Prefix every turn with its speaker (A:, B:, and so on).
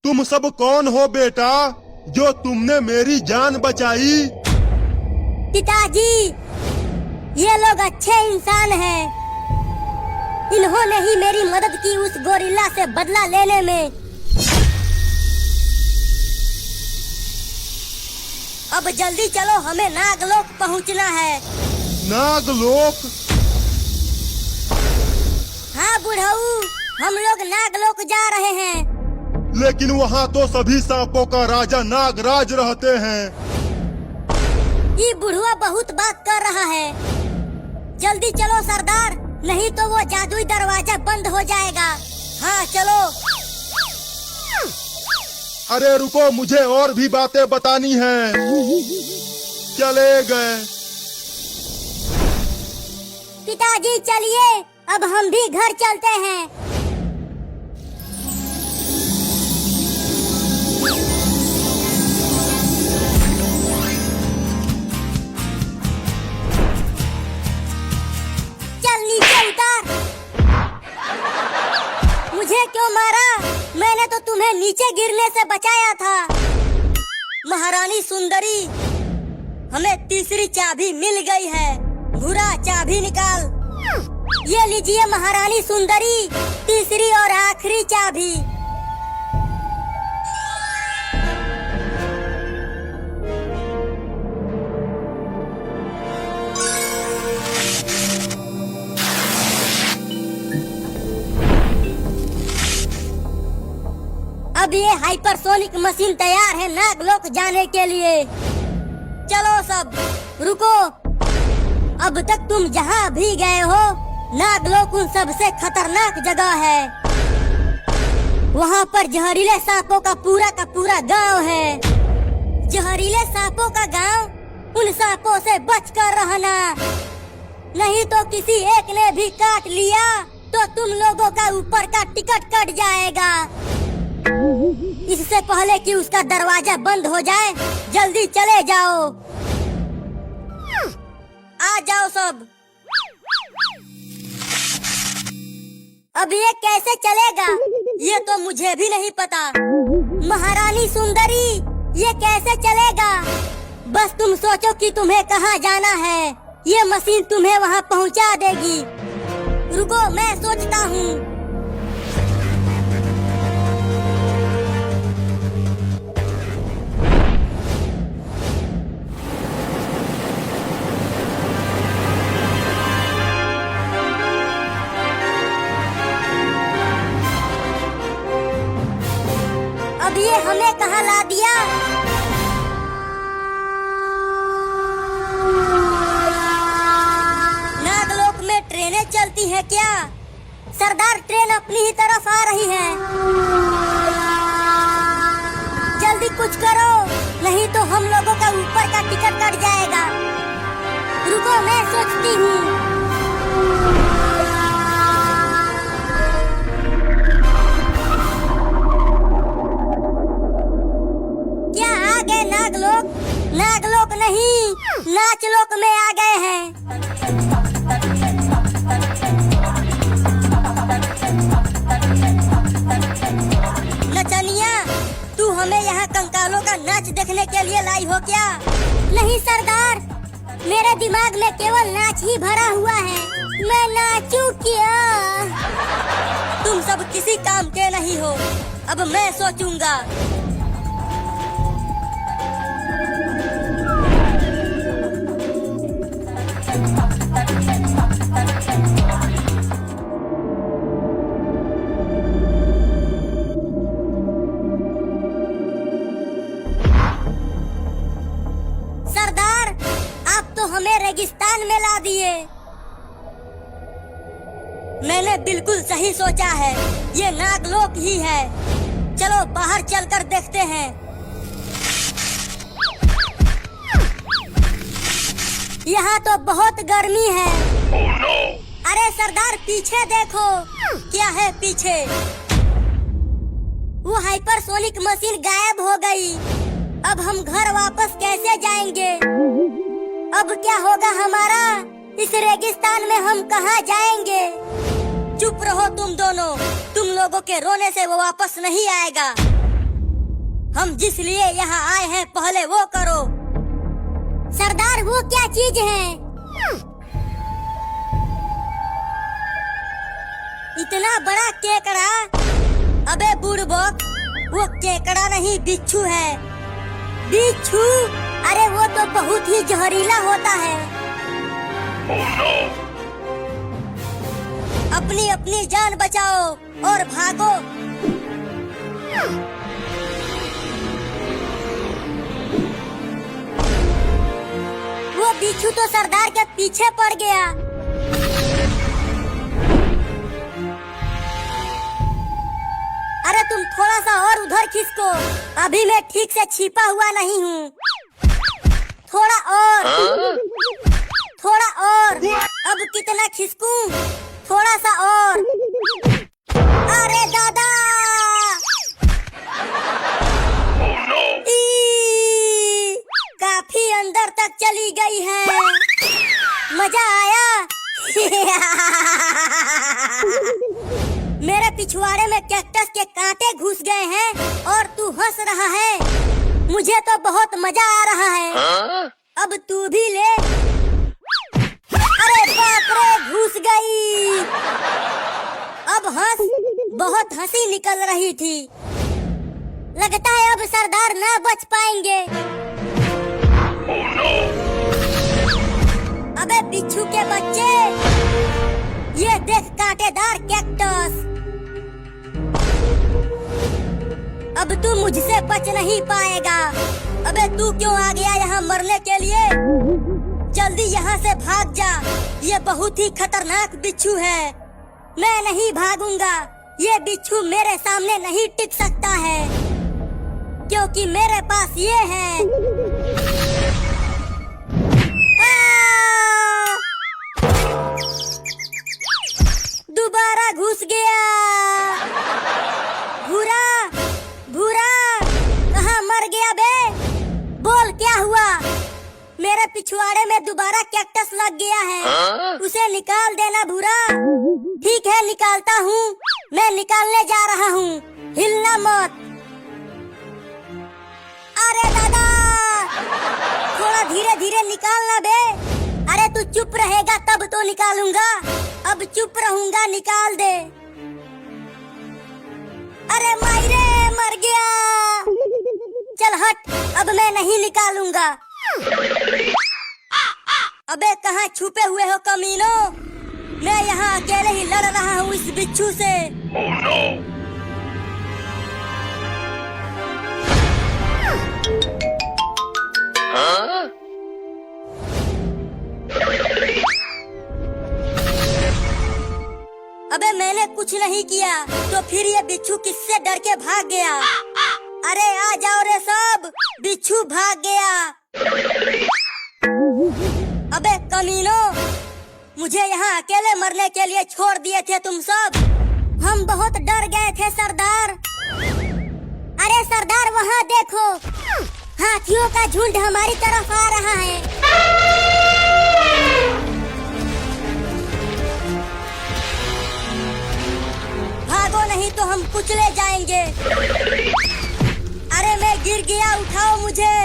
A: तुम सब कौन हो बेटा, जो तुमने मेरी जान बचाई?
B: पिताजी, ये लोग अच्छे इंसान हैं। इन्होंने ही मेरी मदद की उस गोरिल्ला से बदला लेने में। अब जल्दी चलो, हमें नागलोक पहुंचना है।
A: नागलोक?
B: हाँ बुढ़ऊ, हम लोग नागलोक जा रहे हैं।
A: लेकिन वहाँ तो सभी सांपों का राजा नागराज रहते हैं।
B: ये बुढ़वा बहुत बात कर रहा है। जल्दी चलो सरदार, नहीं तो वो जादुई दरवाजा बंद हो जाएगा। हाँ चलो।
A: अरे रुको, मुझे और भी बातें बतानी हैं। चले गए।
B: पिताजी चलिए, अब हम भी घर चलते हैं। चल नीचे उतार। मुझे क्यों मारा? मैंने तो तुम्हें नीचे गिरने से बचाया था। महारानी सुंदरी, हमें तीसरी चाबी मिल गई है। भूरा चाबी निकाल। ये लीजिए महारानी सुंदरी, तीसरी और आखिरी चाबी। अब ये हाइपरसोनिक मशीन तैयार है नागलोक जाने के लिए। चलो सब, रुको। अब तक तुम जहाँ भी गए हो, नागलोक उन सबसे खतरनाक जगह है। वहाँ पर जहरीले सांपों का पूरा गांव है। जहरीले सांपों का गांव, उन सांपों से बचकर रहना, नहीं तो किसी एक ने भी काट लिया तो तुम लोगों का ऊपर का टिकट कट जाएगा। इससे पहले कि उसका दरवाजा बंद हो जाए, जल्दी चले जाओ। आ जाओ सब। अब ये कैसे चलेगा, ये तो मुझे भी नहीं पता। महारानी सुंदरी, ये कैसे चलेगा? बस तुम सोचो कि तुम्हें कहाँ जाना है, ये मशीन तुम्हें वहाँ पहुँचा देगी। रुको, मैं सोचता हूँ। अब ये हमें कहाँ ला दिया? नागलोक में ट्रेनें चलती हैं क्या? सरदार, ट्रेन अपनी ही तरफ आ रही है। जल्दी कुछ करो, नहीं तो हम लोगों का ऊपर का टिकट कट जाएगा। रुको, मैं सोचती हूँ। नागलोक नहीं, नाचलोक में आ गए हैं। नचनिया, तू हमें यहाँ कंकालों का नाच देखने के लिए लाई हो क्या? नहीं सरदार, मेरे दिमाग में केवल नाच ही भरा हुआ है। मैं नाचूं क्या? तुम सब किसी काम के नहीं हो, अब मैं सोचूंगा। सरदार, आप तो हमें रेगिस्तान में ला दिए। मैंने बिल्कुल सही सोचा है, ये नागलोक ही है। चलो बाहर चलकर देखते हैं। यहाँ तो बहुत गर्मी है।
A: Oh, no!
B: अरे सरदार, पीछे देखो, क्या है पीछे? वो हाइपरसोनिक मशीन गायब हो गई। अब हम घर वापस कैसे जाएंगे? अब क्या होगा हमारा? इस रेगिस्तान में हम कहाँ जाएंगे? चुप रहो तुम दोनों, तुम लोगों के रोने से वो वापस नहीं आएगा। हम जिस लिए यहाँ आए हैं पहले वो करो। सरदार वो क्या चीज है? इतना बड़ा केकड़ा? अबे बुड़बक, वो केकड़ा नहीं बिच्छू है। बिच्छू? अरे वो तो बहुत ही जहरीला होता है। अपनी अपनी जान बचाओ और भागो। वो बिच्छू तो सरदार के पीछे पड़ गया। अरे तुम थोड़ा सा और उधर खिसको, अभी मैं ठीक से छिपा हुआ नहीं हूँ। थोड़ा और, थोड़ा और। अब कितना खिसकूं? थोड़ा सा और। अरे दादा! काफी अंदर तक चली गई है। मजा आया? मेरे पिछवाड़े में कैक्टस के कांटे घुस गए हैं और तू हंस रहा है। मुझे तो बहुत मजा आ रहा है। अब तू भी ले। अरे बाप रे, घुस गई। अब हंस। बहुत हंसी निकल रही थी। लगता है अब सरदार ना बच पाएंगे। अबे बिच्छू के बच्चे, ये देख कांटेदार कैक्टस। अब तू मुझसे बच नहीं पाएगा। अबे तू क्यों आ गया यहाँ मरने के लिए? जल्दी यहाँ से भाग जा। ये बहुत ही खतरनाक बिच्छू है। मैं नहीं भागूंगा। ये बिच्छू मेरे सामने नहीं टिक सकता है, क्योंकि मेरे पास ये है। दोबारा घुस गया। भूरा, भूरा, कहाँ मर गया बे? बोल क्या हुआ? मेरे पिछवाड़े में दोबारा कैक्टस लग गया है। उसे निकाल देना भूरा। ठीक है, निकालता हूँ। मैं निकालने जा रहा हूँ। हिलना मत। अरे दादा, थोड़ा धीरे धीरे निकालना बे। अरे तू चुप रहेगा तब तो निकालूंगा। अब चुप रहूंगा, निकाल दे। अरे मायरे, मर गया। चल हट, अब मैं नहीं निकालूंगा। अबे कहाँ छुपे हुए हो कमीनो? मैं यहाँ अकेले ही लड़ रहा हूँ इस बिच्छू से। अबे मैंने कुछ नहीं किया, तो फिर ये बिच्छू किससे डर के भाग गया? अरे आ जाओ रे सब, बिच्छू भाग गया। अबे कमीनो, मुझे यहाँ अकेले मरने के लिए छोड़ दिए थे तुम सब। हम बहुत डर गए थे सरदार। अरे सरदार वहाँ देखो, हाथियों का झुंड हमारी तरफ आ रहा है। भागो नहीं तो हम कुचले जाएंगे। अरे मैं गिर गया, उठाओ मुझे।